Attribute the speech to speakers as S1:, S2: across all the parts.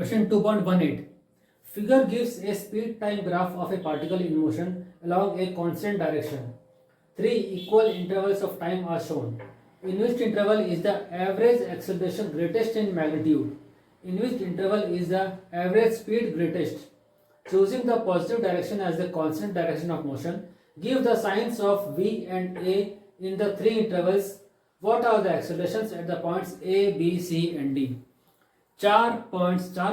S1: Question 2.18. Figure gives a speed time graph of a particle in motion along a constant direction. Three equal intervals of time are shown. In which interval is the average acceleration greatest in magnitude? In which interval is the average speed greatest? Choosing the positive direction as the constant direction of motion, give the signs of v and a in the three intervals. What are the accelerations at the points a, b, c and d? 4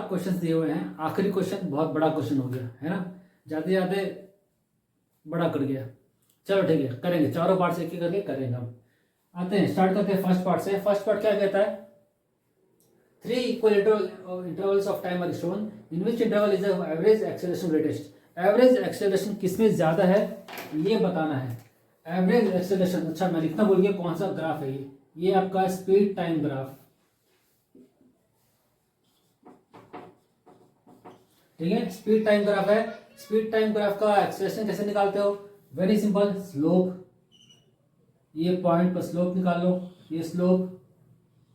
S1: question दिए हुए हैं। आखिरी question बहुत बड़ा question हो गया है ना, जाते जाते बड़ा कर गया। चलो ठीक है, करेंगे चारों पार्ट से एक करके करेंगे। हम आते हैं, स्टार्ट करते हैं फर्स्ट पार्ट से। फर्स्ट पार्ट क्या कहता है? 3 equal intervals of time are shown, in which interval is the average acceleration greatest. Average acceleration किसमें ज्यादा है ये बताना है। एवरेज एक्सेलरेशन, अच्छा मैं लिखना भूल गया, कौन सा ग्राफ है ये आपका स्पीड टाइम ग्राफ, ठीक है। स्पीड टाइम ग्राफ है। स्पीड टाइम ग्राफ का एक्सेलरेशन कैसे निकालते हो? वेरी सिंपल, स्लोप, ये पॉइंट पर स्लोप निकाल लो, ये स्लोप,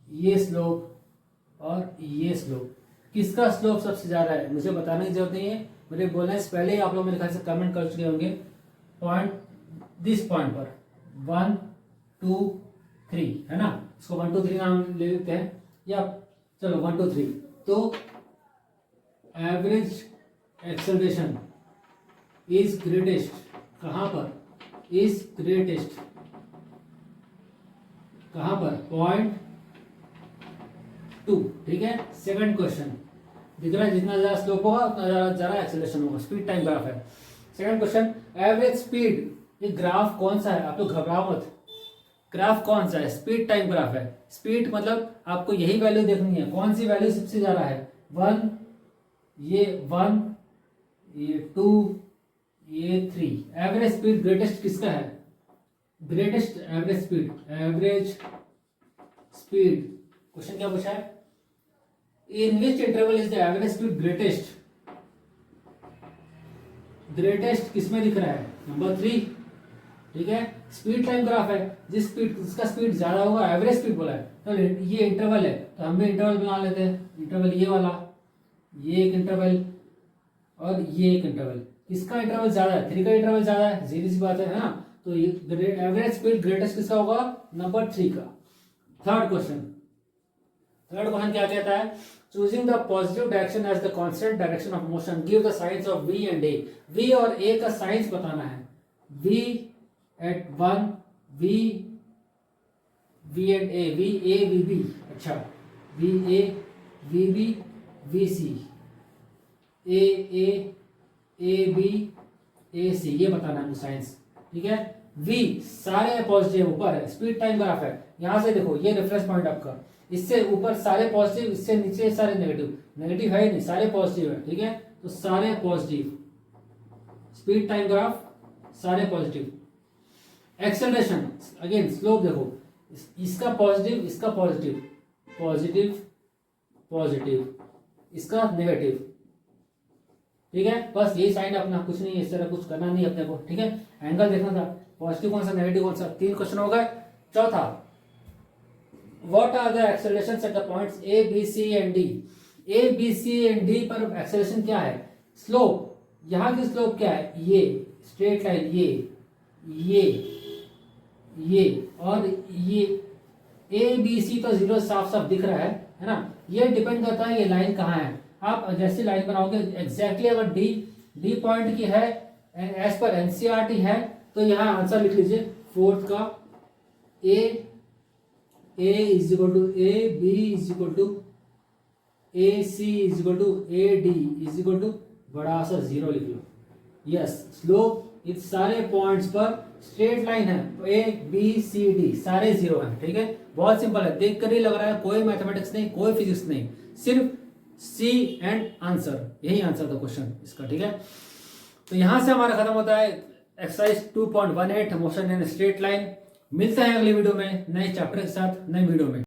S1: ये स्लोप और ये स्लोप। किसका स्लोप सबसे ज्यादा है मुझे बताने की जरूरत नहीं है, मुझे बोलने से पहले ही आप लोग मेरे ख्याल से कमेंट कर चुके होंगे। पॉइंट, दिस पॉइंट पर 1 2 3 है ना, इसको 1 2 3 नाम ले लेते हैं, या चलो 1 2 3। तो एवरेज एक्सेलरेशन इज ग्रेटेस्ट कहां पर? इज ग्रेटेस्ट कहां पर? पॉइंट 2, ठीक है। सेकंड क्वेश्चन दिख रहा है, जितना ज्यादा स्लोप होगा उतना ज्यादा एक्सेलरेशन होगा। स्पीड टाइम ग्राफ है। सेकंड क्वेश्चन, एवरेज स्पीड, ये ग्राफ कौन सा है? आप लोग घबराओ मत, ग्राफ कौन सा है? स्पीड टाइम ग्राफ है। स्पीड मतलब आपको यही वैल्यू देखनी है, कौन सी वैल्यू सबसे ज्यादा है? 1, ये 1, ये 2, ये 3। एवरेज स्पीड ग्रेटेस्ट किसका है? Greatest average speed, average speed, question क्या पूछा है? In which interval is the average speed greatest? Greatest किसमें दिख रहा है? नंबर 3, ठीक है। स्पीड टाइम ग्राफ है, जिसका स्पीड ज्यादा होगा, एवरेज स्पीड बोला है, तो ये इंटरवल है, तो हम भी इंटरवल बना लेते हैं। इंटरवल ये वाला, ये एक इंटरवल और ये एक इंटरवल। किसका इंटरवल ज्यादा है? 3 का इंटरवल ज्यादा है, सीधी सी बात है ना। तो एवरेज स्पीड ग्रेटेस्ट किसका होगा? नंबर 3 का। थर्ड क्वेश्चन क्या कहता है? Choosing the positive direction as the constant direction of motion, give the signs of v and a। v और a का साइंस बताना है। v at 1, v and a, v a v b, अच्छा v a v b v c, a b a c, ये बताना है science, ठीक है। v सारे पॉजिटिव ऊपर है, स्पीड टाइम ग्राफ है। यहां से देखो, ये रेफरेंस पॉइंट आपका, इससे ऊपर सारे पॉजिटिव, इससे नीचे सारे नेगेटिव। नेगेटिव है ही नहीं, सारे पॉजिटिव है, ठीक है। तो सारे पॉजिटिव, स्पीड टाइम ग्राफ सारे पॉजिटिव। एक्सेलरेशन अगेन, स्लोप देखो, इसका पॉजिटिव, इसका पॉजिटिव, पॉजिटिव पॉजिटिव, इसका नेगेटिव, ठीक है। बस यही साइन अपना, कुछ नहीं, इस तरह कुछ करना नहीं अपने को, ठीक है। एंगल देखना था, पॉजिटिव कौन सा, नेगेटिव कौन सा। 3 क्वेश्चन हो गए। चौथा, what are the accelerations at the points A B C and D. A B C and D पर एक्सेलरेशन क्या है? स्लोप, यहाँ की स्लोप क्या है? ये स्ट्रेट लाइन, ये और ये। ए बी सी तो 0 साफ साफ दिख रहा है ना। ये डिपेंड करता है ये लाइन कहाँ है। आप जैसी लाइन बनाओगे एग्जैक्टली, अगर डी पॉइंट की है एज पर एनसीईआरटी है, तो यहाँ आंसर लिख लीजिए फोर्थ का, A is equal to A, B is equal to A, C is equal to A, D is equal to बड़ा सा 0 लिख लो। यस, स्लोप इस सारे पॉइंट्स पर स्ट्रेट लाइन है, तो ए बी सी डी सारे 0 हैं, ठीक है। बहुत सिंपल है, देख कर ही लग रहा है, कोई मैथमेटिक्स नहीं, कोई फिजिक्स नहीं, सिर्फ सी एंड आंसर, यही आंसर था क्वेश्चन इसका, ठीक है। तो यहां से हमारा खत्म होता है exercise 2.18 motion in straight line. मिलता है अगली वीडियो में नए चैप्टर के साथ, नए वीडियो में।